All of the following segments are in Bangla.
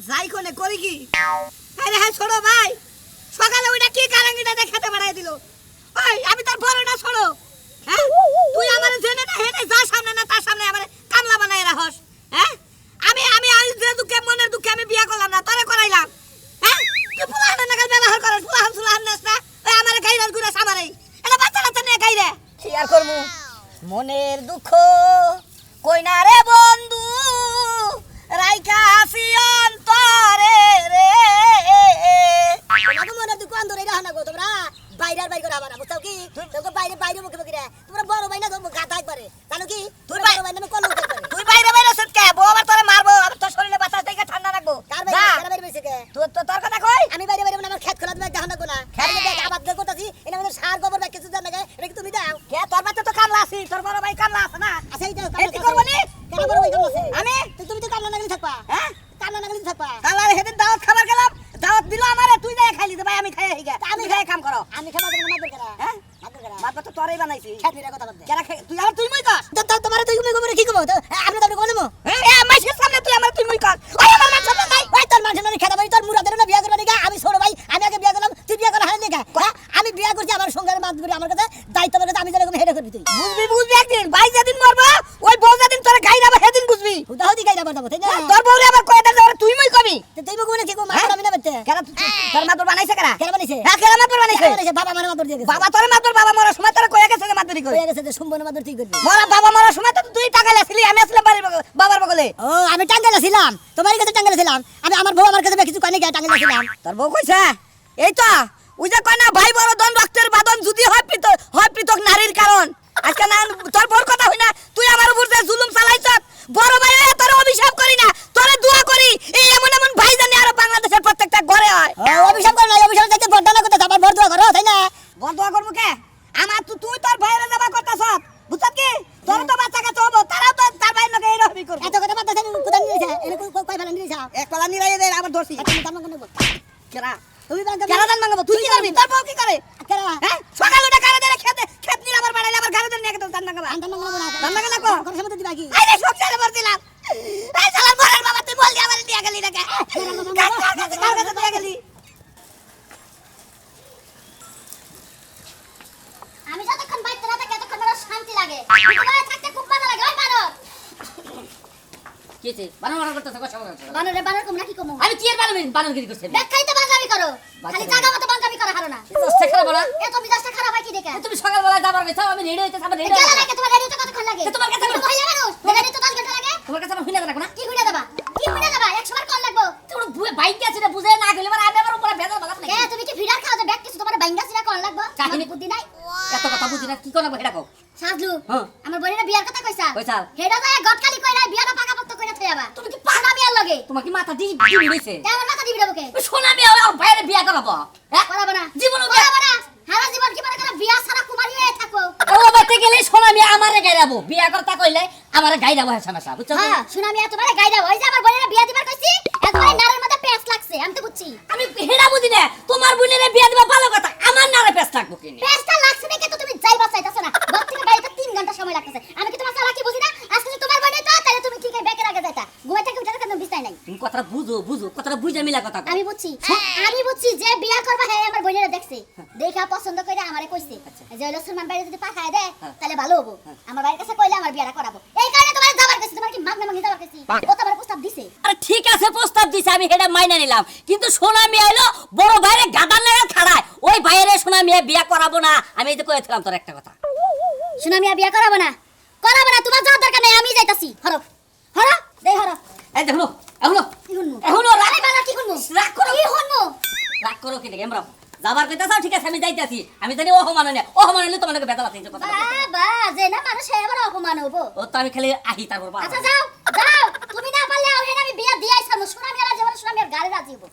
যাই কোনে করি কি? আরে হ্যাঁ ছোট ভাই, সকালে ওইটা কি কারাঙ্গিটা খেতে বাড়াই দিল। ওই আমি তার বড় না ছোট? হ্যাঁ তুই আমারে জেনে না হেনে যা সামনে না তার সামনে আমারে কামলা বানায় রাখস। হ্যাঁ আমি আজ যে দুঃখে মনের দুঃখে আমি বিয়া করলাম না, তোরে করাইলাম। হ্যাঁ তুই পুলাহানের নাগাল ব্যবহার করস, পুলাহান নাস না। ওই আমারে গাইরাল গুড়া সামারেই এটা বাচ্চা বাচ্চা নিয়ে গাইরে কি আর করমু। মনের দুঃখ কই না রে বন্ধু, রাইকা আসি অন্তরে রে। আমাকে মনে দুঃখ অন্তরে রাখা না গো তোমরা বাইরের বাইরে করে আবার বুঝছো কি? তোকে বাইরে বাইরে মুখে মুখে রে তোমরা বড় ভাই না তো গাধা একবারে জানো কি? তুই বড় ভাই নামে কল উঠে করে তুই বাইরে বাইরে সৎকে বউ আবার তোরে মারবো, আবার তোর শরীরে বাতাস থেকে ঠান্ডা রাখবো। কার বাইরে বেশি কে? তোর কথা কই? আমি বাইরে বাইরে আমার খেত খোলা তুমি দেখা না কোনা খেত দেখ আবাদ দেখ করতেছি এনে আমাদের সার গোবর ব্যাগ কিছু জানা গে এটা কি তুমি দাও কে তোর বাচ্চা তো কামলা আছি, তোর বড় ভাই কামলা আছে না? আচ্ছা এই দাও এটি করব নি কেন বড় ভাই কেন আছে আমি? তুমি তো কামলা নাগলি থাকবা হ্যাঁ কামলা নাগলি থাকবা কামলার হেদিন দাওয়াত খাবার গেলাম, দাওয়াত দিল আমারে, তুই যাই খাইলি দে ভাই, আমি খাই হিগা আমি খাই কাম করো। আমি খাবার দেব না মাদর করা হ্যাঁ মাদর করা বাদ তো তোরই বানাইছি। খেত নিরা কথা বলতে কেন তুই আর তুই মই কস? তো তোমার তুই গোবর কি কব তো আপনি তো বলমু এ মাইসের সামনে তুই আমার তুই মই কস? ওই আমার মান সামনে নাই। ওই তোর মানুষ মানে খেতে পারি তোর মুরাদের না বিয়া করবা দিগা আমি ছোট ভাই আমি আগে বিয়া করলাম তুই বিয়া করা হারে দিগা আমি বিয়া করছি আমার সঙ্গে মাত করে আমার কাছে দায়িত্ব আমার কাছে আমি যেরকম হেডে করবি তুই বুঝবি একদিন ভাই যেদিন মরবো ওই বউ যেদিন তোরে গাইরাবা সেদিন বুঝবি। হুদা হুদি গাইরা বাড়াবো তাই না তোর বউরে আবার কই দেন তোরে তুই মই কবি। তুই মুখ বলে কি কো মাত আমি না বলতে কেন তোর মাদর বানাইছে কেন? কেন বানিছে হ্যাঁ কেন মাদর বানাইছে? বাবা মানে মাত দিয়ে গেছে বাবা তোরে মাদর, বাবা মরার সময় তোরে কইয়া গেছে যে মাদরি কই। হয়ে গেছে যে সম্পূর্ণ মাত তুই করবি মরা বাবা মরার সময় তো তুই টাকালে ছিলি, আমি আসলাম বাবার বগলে। ও আমি টাঙ্গাইলা ছিলাম তোমার কাছে টাঙ্গাইলা ছিলাম আমার বউ আমার কাছে কিছু কয় না টাঙ্গাইলা ছিলাম তোর বউ কইছে এই তো ওই যে কয় না ভাই বড় দন রক্তের বাদন যদি হয় পৃথক নারীর কারণ। আজকে না তোর বড় কথা হই না, তুই আমার উপর যে জুলুম চালাইছ, বড় ভাই হয়ে তোর অভিশাপ করি না, তোরে দোয়া করি এই এমন এমন ভাই জানি আর বাংলাদেশের প্রত্যেকটা ঘরে হয়। অভিশাপ করে না অভিশাপ যাইতে বড় না করতে আবার বড় দোয়া করো তাই না বড় দোয়া করব কে? আমার তুই তোর ভাইয়ের যাবা করতাছ, বুঝছ কি? তোর তো বাচ্চা কাছে হবো, তারাও তো তার ভাইয়ের লগে এইরকমই করবে। এত কথা মাথা কোথা নিয়ে যা এর কই ফেলা নিয়ে যা এক পালা নিরাই দে আবার ধরছি। তুমি দাম কোন কেরা তুমি কেরা দান মাঙ্গাবো? তুই কি করবি? তোর বউ কি করে? কেরা হ্যাঁ সকালে ওটা গাড়ি ধরে খেত নিয়ে আবার বাড়াইলে আবার গাড়ি ধরে নিয়ে গেল দান মাঙ্গাবা। আন্দার মাংলা না দান মাঙ্গা লাগবো? কোন সময় দিবা কি আরে সব ছেড়ে ভর দিলাম। এই শালা বড়ার বাবা তুই বল দিয়ে আবার দিয়ে গেলি নাকি? কার কাছে দিয়ে গেলি? আমি যতক্ষণ বাইতে রাতে ততক্ষণ বড় শান্তি লাগে তোমার থাকতে খুব ভালো লাগে ওই বানর কিছে বানর করতেছ কথা বলছ বানর কম নাকি কম আমি কি এর বানরগিরি করছি দেখাই তো বাঙ্গামি করো খালি জায়গা মতো বাঙ্গামি করা হারো না দশটা খারাপ বলা এত মিজাজটা খারাপ হয় কি দেখে তুমি সকালবেলা যাবার গেছো আমি রেডি হইতে সামনে রেডি গেলা নাকি তোমার রেডি তো কতক্ষণ লাগে তোমার কাছে তুমি মহিলা মানুষ রেডি তো 10 ঘন্টা লাগে তোমার কাছে আমি হইনা রাখো না কি হইনা যাবা 100 বার কল লাগবো তুমি বাইক আছে না বুঝে না গেলে মানে আমি আমার উপরে ভেজাল বাগাস না কে তুমি কি ভিড়ার খাও যে ব্যাগ কিছু তোমার বাইঙ্গা ছিলা কল লাগবো কাহিনী বুদ্ধি নাই এত কথা বুঝি না কি করব হেডা কও সাজলু হ্যাঁ আমার বইরা বিয়ার কথা কইছা কইছা হেডা যায় গটকালি কইরা বিয়াটা পাকাপোক্ত কইরা থইয়াবা তুমি কি পানা বিয়ার লাগে তোমার কি মাথা দি হইছে কেমন মাথা দিবি রে সোনা মেয়ে আর বাইরে বিয়া করাবো হ্যাঁ করাবো না জীবনও করাবো না সারা জীবন কি মনে করে বিয়া ছাড়া কুমারী হয়ে থাকো ও বাতে গেলে সোনা মেয়ে আমারে গাইরাবো বিয়া করতা কইলে আমারে গাইরাবো হাসামাসা বুঝছো হ্যাঁ শুনা মিয়া তোমারে গাইডা ওই যে আমার বোনের বিয়া দিবার কইছি একবারে নারের মধ্যে পেঁচ লাগছে আমি তো বুঝছি আমি হেডা বুঝি না তোমার বোনের বিয়া দিবা ভালো কথা আমার নারে পেছ থাকবো কিনে পেঁচটা লাগছে দেখে তো তুমি যাইবা চাইতাছ না ঘর থেকে বাড়িতে 3 ঘন্টা সময় লাগতেছে আমি কি তোমার চালাকি বুঝি না আজকে যে তোমার বোনের তো তাহলে তুমি কি ব্যাকের আগে যাইতা ঘুমাই থেকে উঠে কেন বিছাই নাই তুমি কথাটা বুঝো কথাটা বুঝা মিলা কথা কও। আমি বুঝছি যে বিয়া করবা হ্যাঁ আমার বোনেরা দেখছে দেখা পছন্দ করে আমারে কইছে যে হলো সুলমান বাইরে যদি পাঠায় দেয় তাহলে ভালো হবো আমার বাড়ির কাছে কইলে আমার বিয়াটা করাবো এই কারণে তোমার যাবার কইছি তোমার কি মাগনা মাগনি যাবার কইছি ও তোমার প্রস্তাব দিছে আরে ঠিক আছে প্রস্তাব দিছে আমি হেডা মাইনা নিলাম কিন্তু সোনা মেয়ে হলো বড় ভাইরে গাদার লাগা খাড়ায় ওই ভাইরে সোনা মেয়ে বিয়া করাবো না আমি এই যে কইছিলাম তোর একটা কথা শুনা মিয়া বিয়া করাবো না তোমার যাওয়ার দরকার নাই আমি যাইতাছি হরো দেই হরো এই দেখো এখনো কি শুনমু এখনো আরে বাবা কি শুনমু রাগ করো কি শুনমু রাগ করো কি দেখে আমরা যাবার কইতাছ ঠিক আছে আমি যাইতাছি আমি জানি অপমান হইলে তোমাকে বেদা আছে কথা বাবা যে না মানুষ এবার অপমান হবো ও তো আমি খালি আহি তারপর আচ্ছা যাও তুমি না পারলে ওহেন আমি বিয়া দিয়াই ছাড়বো শুনা মিয়া যেমন শুনা মিয়ার গাড়ি রাজি হবো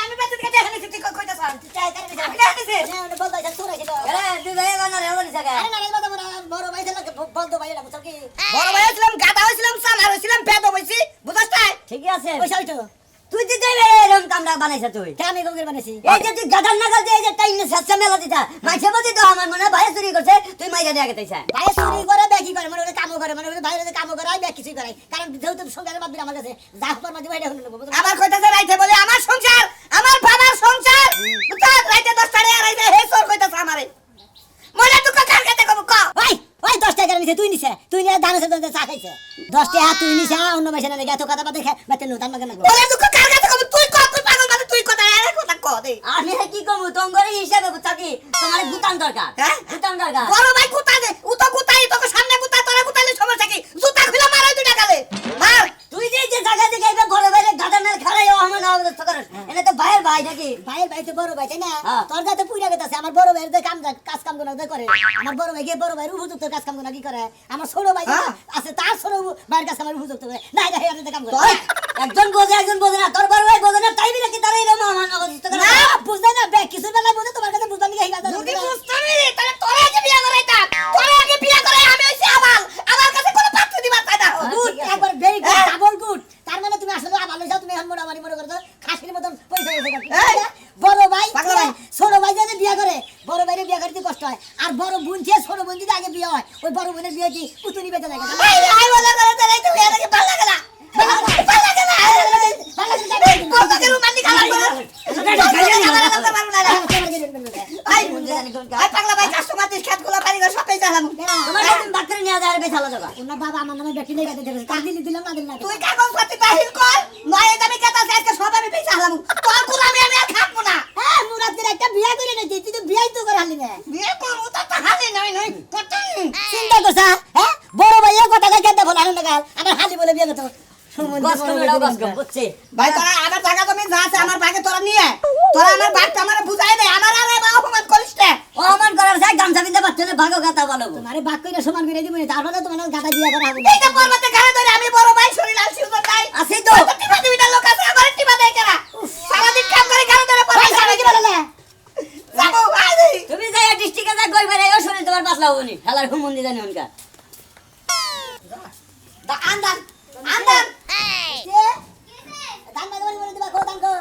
আমি বেঁচে থেকে দেখে নিছি তুই কইতাছ চাই তার দিছে আমি দেখে নিছি না ওটা বলবা যা সুরাই দিও আরে তুই যাই না রে ওনি জায়গা আরে না রে বাবা বড় ভাই ছিল বলতো ভাই না বুঝছো কি বড় ভাই হইছিলাম গাদা হইছিলাম সামার হইছিলাম বেদ হইছি বুঝছস তাই ঠিক আছে পয়সা হইতো তুই দিতে এরকম কামরা বানাইছ তুই কে আমি গঙ্গের বানাইছি এই যে তুই গাদার নাগাল দিয়ে এই যে টাইম সাচ্চা মেলা দিতা মাঝে মধ্যে তো আমার মনে হয় ভাই চুরি করছে তুই মাইরা দিয়ে গেছিস ভাই চুরি করে ব্যাকি করে মনে করে কামও করে মনে করে বাইরে কামও করে ব্যাক কিছুই করে কারণ যেহেতু সংসারের বাদ আমার কাছে যা পর মাঝে বাইরে হলো নেবো আবার কইতাছে রাইতে বলে আমার সংসার আমার বাবার সংসার বুঝছ রাইতে 10 টাকা রাইতে হে চোর কইতাছে আমারে মনে তুই কার কাছে কব ক ওই ওই 10 টাকা নিছে তুই নিয়ে দানের সাথে চা খাইছে 10 টাকা তুই নিছে অন্য মাসে না গেতো কথা বাদে খায় বাতে নো দান মাগে না বলে তুই কার কাছে কব তুই ক তুই পাগল মানে তুই কথা আরে কথা ক দে আমি কি কমু তোমার হিসাবে বুঝছা কি তোমার গুতান দরকার হ্যাঁ গুতান দরকার বড় ভাই কুতা দে ও তো কুতাই তোকে সামনে কুতা তোরা কুতালে সমস্যা কি জুতা খুলে মার ওই দুটা গালে মার তুই যে জায়গা থেকে এবার বড় ভাইরে গাদার নাল খাড়াই আমার অবস্থা করিস এনে তো ভাইয়ের ভাই নাকি ভাইয়ের ভাই তো বড় ভাই তাই না হ্যাঁ। তোর যাতে পুইরা গেছে আমার বড় ভাইয়ের কাম কাজ কাম গুলো করে আমার বড় ভাই বড় ভাইয়ের উপযুক্ত কাজ কাম গুলো কি করে আমার ছোট ভাই হ্যাঁ। আছে তার ছোট ভাইয়ের কাছে আমার উপযুক্ত করে না না হেয়াতে কাম করে তোর একজন বোঝে না তোর বড় ভাই বোঝে না তাই বলে কি তারা এরকম আমার অবস্থা করে না বুঝতে না বে কিছু বেলা বুঝে তোমার কাছে বুঝবানি কি হিগাতে যদি বুঝতামি তাহলে তোরা আগে বিয়া করাইতা তোরা আগে বিয়া করাই আমি হইছি আমার কাছে কোনো পাত্র দিবা তাই না গুড একবার ভেরি গুড ডাবল গুড তার মানে তুমি আসলে ভালো যাও তুমি এখন মোটামুটি মনে করছো খাসির মতন পয়সা এই! বড় ভাই পাগলা ভাই। ছোট ভাই যদি বিয়ে করে বড় ভাইয়ের বিয়ে করতে কষ্ট হয় আর বড় বোন যে ছোট বোন যদি আগে বিয়ে হয় ওই বড় বোনের বিয়ে কি পুতুনি বেঁচে যায় এই আই বলা করে তাই তুমি আগে ভালো লাগে না ভালো লাগে না কতকে রোমান্টিক খারাপ আই পাগলা ভাই কাস্টমার দিস খেতগুলো বাড়ি ঘর সবই জানাম তোমার তুমি বাদ করে নিয়ে যায় আর বেচালো যাবা ওনার বাবা আমার নামে বেটি লেগে দিতে কার দিলি দিলাম না দিলাম তুই কাগজ পাতি বাহির কর নয় দামি কথা আজকে সব আমি বেচা হলাম তোর গুলামি আমি আর খাবো না হ্যাঁ মুরাদের একটা বিয়ে করে নিয়েছি তুই তো বিয়েই তো করে হালি না বিয়ে করবো তো হালি নয় নয় কত চিন্তা করছা হ্যাঁ বড় ভাইয়ের কথা কেটে বলে আনন্দ গাল আমার হালি বলে বিয়ে করতো বুঝছি ভাই তোরা আমার জায়গা তুমি যা আছে আমার ভাগে তোরা নিয়ে তোরা আমার ভাগটা আমার বুঝাই দে আমার আর অপমান করিস না ও আমার ঘরের যায় গামছা বিন্দা বাচ্চালে ভাগো কথা বলো তোমারে বাক কইরা সমান করে দিব তারপরে তোমার গাদা বিয়ে করা হবে এইটা পর্বতে ঘরে ধরে আমি বড় ভাই শরীর আলছি উদর নাই আছি তো টিপা দিবিটা লোক আছে আমার টিপা দেয় কেনা সারাদিন কাম করে ঘরে ধরে পড়ে পয়সা কি বলে যাবো আইদি তুমি যাই ডিস্ট্রিক্টে যা গই বেরে ও শরীর তোমার পাতলা হবনি খেলার হুমুন দি জানি উনকা দা আন্দার আন্দার দান মাগবরি বলে দিবা কো দান কো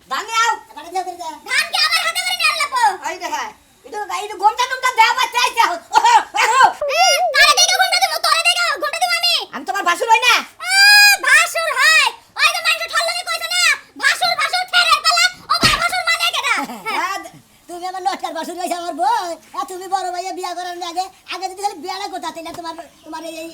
দাঙ্গে আও কাটে যাও করে দে ধান কি আমার হাতে করে নিয়ে আনলাম এই দেখা এটা ঘন্টা টুমটা দেওয়া বা চাইছে তারে দেখে ঘন্টা দেব তোরে দেখে ঘন্টা দেব আমি তোমার ভাসুর হই না ভাসুর হয় ওই যে মাইন্ড ঠল্লনি কইছে না ভাসুর ভাসুর ঠেরের পালা ও বড় ভাসুর মানে কেডা তুমি আমার লটকার ভাসুর হইছে আমার বই তুমি বড় ভাইয়া বিয়া করার আগে আগে যদি খালি বিয়াটা করতে তাইলে তোমার এই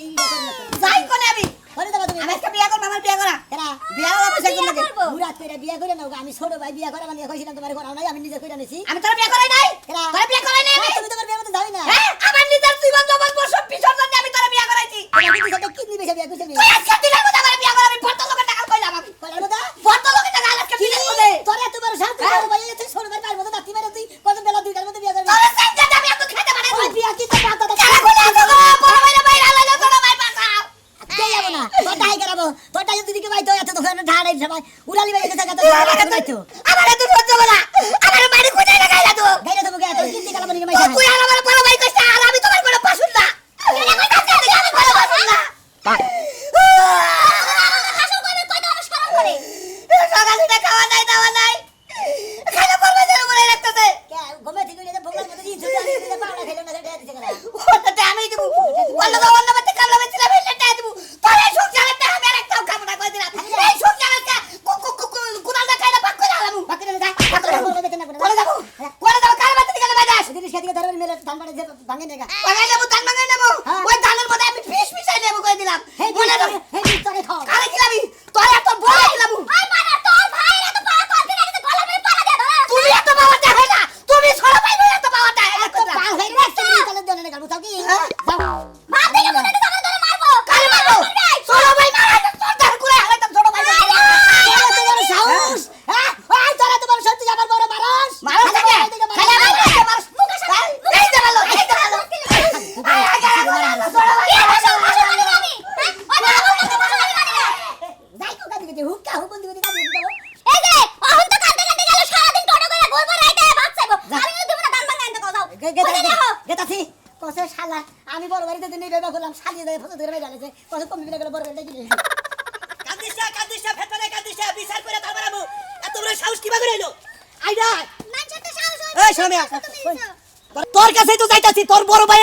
যাই কোনে আমি করে দেবা তুমি আমি একটা বিয়া করব আমার বিয়া করা কেডা বিয়া করা পয়সা কিনলে মুরাদ কইরা বিয়া করে নাও আমি ছোট ভাই বিয়া করা মানে কইছিলাম তোমার করাও নাই আমি নিজে কইরা নিছি আমি তোর বিয়া করাই নাই কেডা তোর বিয়া করাই নাই আমি তুমি তোমার বিয়া করতে যাই না হ্যাঁ আমার নিজের জীবন জবন সব বিসর্জন দিয়ে আমি তোর বিয়া করাইছি তুমি সাথে কিডনি বেশি বিয়া করতে তুই আজকে দিনের মধ্যে আমার বিয়া করা আমি ভর্ত লোকের টাকা কইলাম আমি কলার মতো ভর্ত লোকের টাকা আজকে দিনের মধ্যে তোর এত বড় শান্তি বড় ভাই তুই ছোট ভাই পার মতো দাঁতি মেরে তুই কত বেলা দুইটার মধ্যে বিয়া করবি তোর সঙ্গে আমি এত খেতে পারি ওই বিয়া কি তো মাথা তো টাকা কইলা তো বড় ভাই ভাই আলাদা তোর ভাই বাঁচাও কে যাবো না তোর টাই করাবো তোর টাই যদি কি ভাই তো এত দোকানে ঢাড়াই সবাই উড়ালি ভাই এসে টাকা তো তো আমার এত সহ্য করা আমার মারি কোথায় লাগাইলা তো গাইরা তো বগে এত কিনতে গেল বলি মাই তুই আর আমার বড় ভাই কইছ আর আমি তোমার কোনো পাশুল না আমি বড় পাশুল না আসল করে কই নমস্কার করে সকালে খাওয়া নাই দাওয়া নাই খাইলে করবে যেন মনে রাখতেছে কে গমে থেকে নিয়ে ভোগলার মতো ই ঝুলা দিয়ে পাওনা খেলো না সেটা দিতে গেল ওটাতে আমি দিব বললো তো অন্য বাতে কামলা বেচিলা বেলটা দিব তোর এই সংসারে তে আমি আর একটাও খাবো না কই দিলাম এই সংসারে তে কুনালটা খাইলে পাক করে আলামু বাকি না যা করে বেতন না করে যাব কার বাতে গেলে বাইদাস জিনিস খেতে ধরে মেলে ধান বাড়ি যে ভাঙে নেগা বাগাই দেব ধান বাগাই দেব ওই ধানের মধ্যে আমি ফিশ মিশাই দেব কই দিলাম হে মনে রাখ হে তোরে খাও কারে খিলাবি তোর এত বড় খিলাবু আই মানে তোর ভাই এত পাওয়া করতে না গলা মে পালা দে ধরে তুমি এত বাবাটা হয় না তুমি ছড়া পাইবে এত বাবাটা এত পা হই রে তুমি তাহলে দেন না গালু তাও কি মার দেখে মনে তো আমার ধরে মারবো কারে মারবো ছড়া পাই মারা তোর ধার করে হালাইতাম ছড়া পাইবে তোমার সাহস হ্যাঁ ওই তোরা তোমার সত্যি আমার বড় মারাস মারা থাকে খালা মারা মুখে সাথে এই দে ভালো এই দে ভালো হুক্কা হুকুন দিবি না দিবি দেবো এই যে অহন তো কাঁদতে কাঁদতে গেল সারাদিন টোটো করে ঘুরবো রাইতে ভাত চাইবো আমি কিন্তু দেব না দান ভাঙা আনতে কথা গেতাছি কসে শালা আমি বড় বাড়িতে দিন রইবা করলাম সাজিয়ে দেয় ফটো ধরে জানেছে কসে কম দিলে গেল বড় বাড়িতে গিয়ে কাদিসা ফেতরে কাদিসা বিচার করে হইলো আইডা মানুষের তো সাহস হয় এই শোনো মিয়া তুমি দিছো। তোর কাছেই তো যাইতাছি তোর বড় ভাই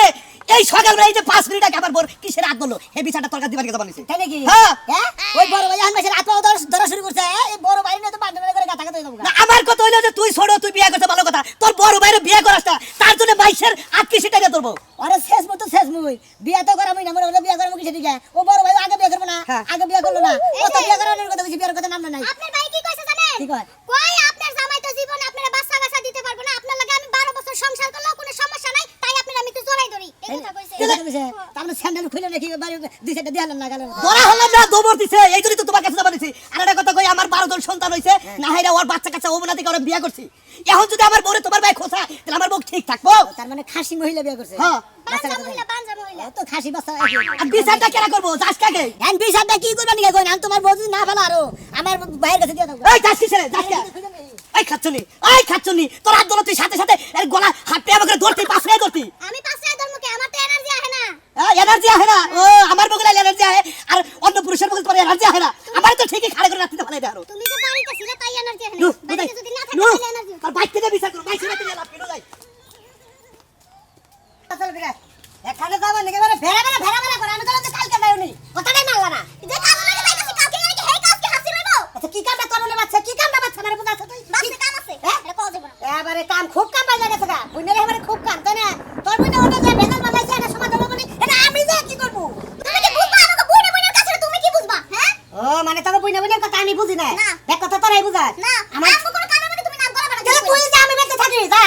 এই সকালবেলা এই যে 5 মিনিট আগে আবার বড় কিসের রাত বললো এই বিচারটা তোর কাছে দিবার কথা বানিয়েছে তাই নাকি হ্যাঁ হ্যাঁ ওই বড় ভাই আন মাসের আত্মা ধরা শুরু করছে এই বড় ভাই নিয়ে তো বান্ধব করে গাথা গাথা হয়ে যাবো না আমার কথা হইলো যে তুই ছোট তুই বিয়ে করতে ভালো কথা তোর বড় ভাইরে বিয়ে করাস না তার জন্য বাইশের আটকে সেটা দিয়ে ধরবো আরে শেষ মতো শেষ মুই বিয়া তো করা মুই না মনে বিয়া করা মুই সেদিকে ও বড় ভাই আগে বিয়া করবো না হ্যাঁ। আগে বিয়া করলো না ও তো বিয়া করানোর কথা বলছি বিয়ার কথা নাম নাই আপনার ভাই কি কইছে জানেন কি কয়? কই আপনার জামাই তো জীবনে আপনারা বাচ্চা বাচ্চা দিতে পারবো না আপনার লাগে আমি 12 বছর সংসার করলেও কোনো সমস্যা নাই তাই আপনারা আমি তো জড়াই ধরি এই কথা কইছে কি কথা কইছে তারপরে স্যান্ডেল খুলে নাকি বাড়ি দুই সাইডে দিলাম না গেল ধরা হলাম না দৌড় দিছে এই জন্যই তো তোমার কাছে যাবা দিছি আর একটা কথা কই আমার 12 জন সন্তান হইছে না হাইরা ওর বাচ্চা কাচ্চা ওবনা থেকে ওরা বিয়ে করছি এখন যদি আমার বউরে তোমার ভাই খোসা তাহলে আমার বউ ঠিক থাকবো তার মানে খাসি মহিলা বিয়া করছে হ্যাঁ বাঞ্জা মহিলা ও তো খাসি বাচ্চা আর বিচারটা কেন করবো যাস কাকে এন বিচারটা কি করবা নিকে কই না তোমার বউ যদি না ভালো আরো আমার ভাইয়ের কাছে দিয়ে দাও এই যাস কিসেরে যাস কে এই খাচ্ছনি তোর হাত ধরো তুই সাথে সাথে এর গলা হাতে আমাকে ধরতি পাশে ধরতি আমি পাঁচটা ধর্মকে আমার তো এনার্জি আহে না এনার্জি আহে না ও আমার বগলে এনার্জি আহে আর অন্য পুরুষের বগলে তোর এনার্জি আহে না আমার তো ঠিকই খাড়া করে রাখতে ভালো দেয় আরো তুমি যে বাড়িতে ছিলে তাই এনার্জি আহে নু না বাড়িতে যদি না থাকে নু তাহলে এনার্জি আর বাইক থেকে বিচার করো বাইক থেকে লাভ পেলো যাই চল বিরা এখানে যাবা নাকি মানে ভেড়া করে আমি তো কালকে যাইওনি কথাটাই মানলা না যে কাজ লাগে যাইতাছি কালকে নাকি হেই কাজকে হাসি রইবো আচ্ছা কি কামটা করলে বাচ্চা কি কামটা বাচ্চা মানে বুঝাছ তুই বাসে কাম আছে এটা কও যাবে না এবারে কাম খুব কাম বাজে গেছে গা বুঝলে এবারে খুব কাম তাই না তোর বুঝলে ওটা যে বেদন বানাইছে এটা সমাধান হবে না এটা আমি যা কি করব তুমি কি বুঝবা আমাকে বুইনা বুইনার কাছে তুমি কি বুঝবা হ্যাঁ ও মানে তবে বুঝনা কথা আমি বুঝি না না। এক কথা তোরাই বুঝাস না আমার আমার কোনো কারণে মানে তুমি নাম করাবে না তাহলে তুই যে আমি বেঁচে থাকি যা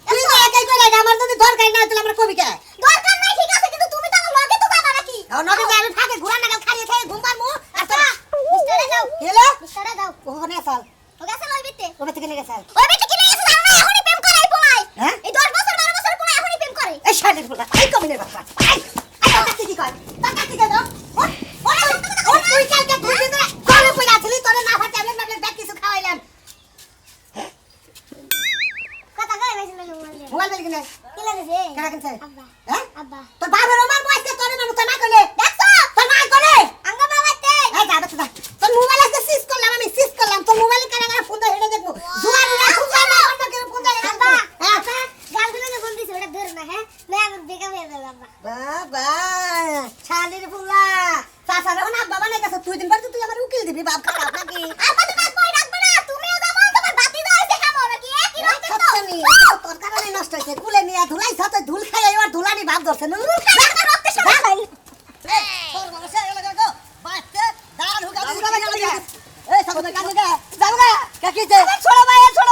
তুই তো একাই কইলা যে আমার যদি দরকার না তাহলে আমরা কবি কে দরকার নাই ঠিক আছে কিন্তু তুমি তো আমার লগে তো যাবা নাকি নগে যে আমি ফাঁকে ঘুরা নাগাল খাইয়ে খাইয়ে ঘুম পারমু আর তোরা মিস্টারে যাও হেলো মিস্টারে যাও ওখানে আসাল ও গেছে লই বিতে ওবে থেকে নিয়ে গেছাল ওই বিতে কি নিয়ে গেছে জানো না এখনই প্রেম করে এই পোলাই হ্যাঁ? এই 10 বছর 12 বছর পোলাই এখনই প্রেম করে এই শালের ফুলা এই কবিনের বাচ্চা এই এই কাছে কি কয় তা কাছে কে দাও ও তুই কালকে দুই দিন ধরে কলে কইলা ছিলি তোরে না ফাটে আমি মানে ব্যাগ কিছু খাওয়াইলাম কথা কই বাইছিল মোবাইল মোবাইল বেল কিনে কি লাগছে কেনা কিনছে আব্বা হ্যাঁ আব্বা তোর বাবার আমার বয়সে তোরে মানুষ তোর মা কইলে দেখছো তোর মা কইলে আঙ্গা বাবাতে এই যা বাচ্চা যা তোর মোবাইল আছে সিজ করলাম আমি সিজ করলাম তোর মোবাইল কেনা কেনা ফোন দা হেডে দেখবো জুয়ার না জুয়ার অন্য কেন ফোন দা আব্বা হ্যাঁ আব্বা গার্লফ্রেন্ড যে বলতিস ওটা ধর না হ্যাঁ না আমি বেকা হয়ে যাবে আব্বা বাবা শালির ফুলা চাচারে না বাবা নাই কাছে তুই দিন পর তুই আমার উকিল দিবি বাপ খারাপ নাকি আব্বা তো কাজ কই রাখবে না তুমিও যেমন তোমার বাতি দাও এসে খামো নাকি একই রকম তো সত্যি তোর কারণে নষ্ট হইছে কুলে নিয়ে ধুলাই সাথে ধুল খাই আর ধুলানি ভাব ধরছে না তুমি খাই না রক্তে সবাই তোর বাবা সে গেল গো বাচ্চা দাঁড় হুকা হুকা গেল এই সামনে কানে দে যাবগা কাকিতে ছোট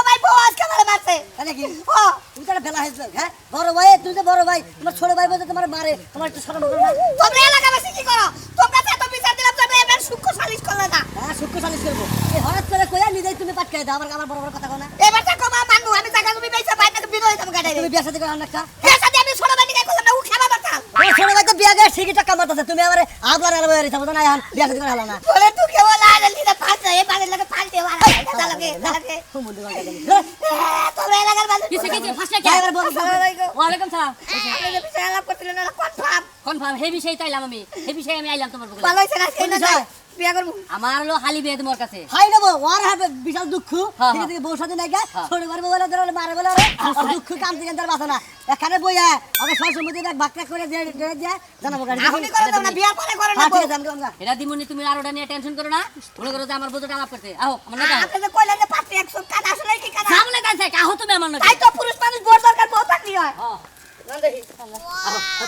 ভাই বউ আজকে মারে মারছে তাহলে কি ও তুমি তো বেলা হইছ হ্যাঁ বড় ভাই তুই তো বড় ভাই তোমার ছোট ভাই বলতে তোমার মারে তোমার একটু শরম করে না তোমরা এলাকাবাসী কি করো তোমরা তো বিচার দিলাম তোমরা এবার সূক্ষ্ম সালিশ করলে না হ্যাঁ সুখ সালিশ করবো এই হঠাৎ করে কইয়া নিজেই তুমি পাটকাই দাও আমার বড় বড় কথা কও না এবার দেখো মা মানবো আমি জায়গা তুমি বেচা ভাই নাকি বিরোধী তুমি গাড়াই তুমি বিয়া সাথে করে অনেকটা এর সাথে আমি ছোট ভাই নিয়ে করলাম না ও খাবা দরকার ওই ছোট ভাই তো বিয়া গেছে ঠিকই টাকা মারতেছে তুমি আবার আবলার আলো এর সাথে না এখন বিয়া সাথে করে হলো না বলে তুই কেবল আইলে দিতে পারছ এই বাড়ির লাগে পাল্টে মারা এটা লাগে লাগে হুমুন্দি মার গালি তোমরা এলাকার বাড়ি কিসে কিসে ফাঁসলে যাই কে এবার বল ওয়ালাইকুম সালাম আপনি যে বিষয় আলাপ করছিলেন না কনফার্ম কনফার্ম হে বিষয়ে তাইলাম আমি হে বিষয়ে আমি আইলাম তোমার বগলে ভালো হইছে না সেই না বিষয়? বিয়া করব আমার হলো হালি বিয়ে তোমার কাছে হাই দেবো ওর হাতে বিশাল দুঃখ হ্যাঁ, ঠিক আছে বউ সাথে নাই গা হ্যাঁ। ছোট করে বলে ধরে মারে বলে আরে আর দুঃখ কাম থেকে তার বাসা না এখানে বইয়া ওকে সব সময় এক বাকরা করে দিয়ে দিয়ে জানাবো গাড়ি এখনই করে দাও না বিয়া পরে করে না হ্যাঁ, ঠিক আছে আমি গঙ্গা এটা দিমুনি তুমি আর ওটা নিয়ে টেনশন করো না মনে করো যে আমার বউটা আলাপ করতে আহো আমার না আপনি যে কইলেন যে পাত্রী 100 কাজ আসলে কি কাজ সামনে কাছে আহো তুমি আমার না তাই তো পুরুষ মানুষ বড় দরকার বউ পাত্রী হয় আহো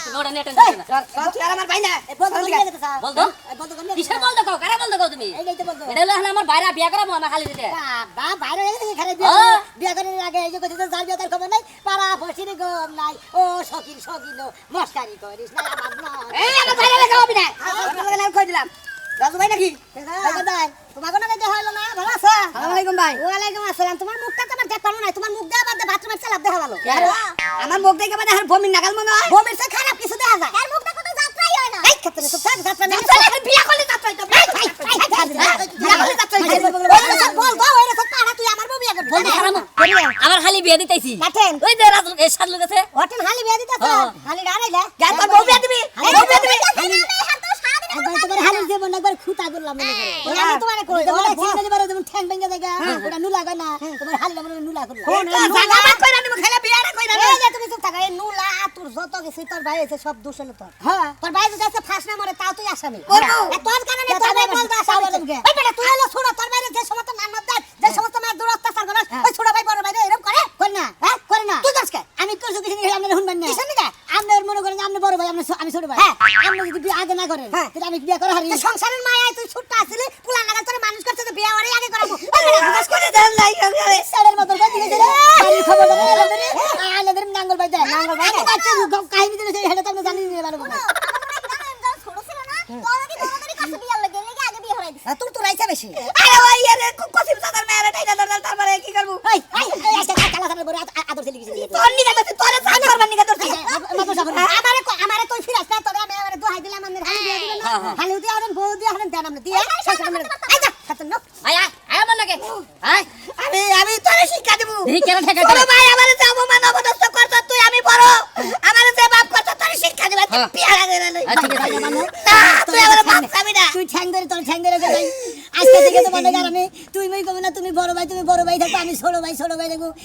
তুমি ওটা নিয়ে টেনশন করো না আর আমার ভাই না বন্ধ করে নিয়ে গেছে স্যার বল তো বন্ধ করে নিয়ে কিসের বল দেখো কারে বল দেখো তুমি এই তো বন্ধ এটা হলো এখন আমার বাইরে বিয়ে করাবো আমার খালি দিতে বাবা বাইরে হয়ে গেছে এখানে বিয়া হ্যাঁ। বিয়া করার আগে এই যে কইতে যার বিয়া তার খবর নাই পাড়া বসির গম নাই ও শকিল শকিল মস্কারি করিস না আমার না এই আমার ভাই লাগা হবে না আপনাদের নাম কই দিলাম রাজু ভাই নাকি তোমাকে না দেখা হলো না ভালো আছো আসসালামু আলাইকুম ভাই ওয়ালাইকুম আসসালাম তোমার মুখটা তো আমার দেখতে নাই তোমার মুখ দেওয়া বাদে বাথরুমের চালাপ দেখা ভালো আমার মুখ দেখে মানে আর বমির নাগাল মনে হয় বমির চেয়ে খারাপ কিছু দেখা যায় এর মুখটা কোনো যাত্রাই হয় না এই ক্ষেত্রে সব থাক যাত্রা নেই বিয়া করলে যাত্রা হইতো বিয়া করলে যাত্রা হইতো বল দাও এর সব কাটা তুই আমার বউ বিয়া করবি বলতে খারাপ আমার খালি বিয়ে দিতেছি কাটেন ওই যে রাজু এর সাত লোক আছে হোটেল হালি বিয়া দিতেছ হ্যাঁ। হালি ডাড়াইলা যা তোর বউ বিয়া দিবি বউ বিয়া দিবি তোমার হালির জীবন একবার খুঁতা করলাম মনে করে ওরা আমি তোমারে কই ওরা ওরা বল- জিন্দা বারে যেমন ঠ্যাং ভেঙে দেখা ওটা নুলা কয় না তোমার হালকা মনে নুলা করলাম জাগা বাদ কইরা নিমু খেলা বিয়াটা কইরা নে এই যে তুমি চুপ থাকো এই নুলা তোর যত কিছু তোর ভাই আছে সব দোষ হলো তোর হ্যাঁ তোর ভাই যদি আছে ফাঁস না মরে তাও তুই আসামি করবো। তোর কারণে তোর ভাই বলতে আসামি এই বেটা তুই হলো ছোট তোর ভাইরে যে সমস্ত মানব দেয় যে সমস্ত মায়ের দূর অত্যাচার করে ওই ছোট ভাই বড় ভাই এরকম করে করে না হ্যাঁ করে না তুই দোষ কে আমি করছি কিছু নিয়ে আপনি শুনবেন না কিসের নিকে আপনার মনে করেন আপনি বড় ভাই আমি ছোট ভাই আপনি যদি বিয়ে আগে না করেন তাহলে আমি বিয়ে করে হারি সংসারের মায়ায় তুই ছোট আসলে পুলা নাগাল তোর মানুষ করতে তো বিয়ে ওরে আগে করাবো বিশ্বাস করে দেন নাই সাড়ের মতো করে দিয়েছে বাড়ির খবর আলাদের নাঙ্গল ভাই দেয় নাঙ্গল ভাই কাহিনী দিলে হেডে তো আমি জানি নিয়ে ভালো করে ছোট ছিল না তোর কি দৌড়াদৌড়ি কাছে বিয়ার লাগে লেগে আগে বিয়ে হরাই দিছে তোর তো রাইছে বেশি আরে ভাই আরে কসিম সাদার মেয়েরা টাইনা ধরল তারপরে কি করব এই আচ্ছা কালা সামনে বড় আদর ছেলে কিছু দিয়ে তোর নিগা তো তোরে সান করবার নিগা তোর আমারে তুই ফিরাস না তোরে আমি আমারে দোহাই দিলাম আমাদের হালি দিয়ে দিলাম না হালি দিয়ে আরেন বউ দিয়ে আরেন দেন আমরা দিয়ে সংসার মেরে আই যা খাতন না আয় আয় আয় আমার লাগে আয় আমি তোরে শিক্ষা দেব এই কেন ঠেকা বড় ভাই আমারে যে অপমান অপদস্থ করছ তুই আমি বড় আমারে যে বাপ করছ তোরে শিক্ষা দেব তুই পিয়ারা করে লই আচ্ছা ঠিক আছে তুই আমারে বাপ খাবি না তুই ঠ্যাং ধরে তোর ঠ্যাং ধরে যাই আজকে থেকে তো মনে কর আমি তুই মই কবে না তুমি বড় ভাই থাকো আমি ছোট ভাই থাকো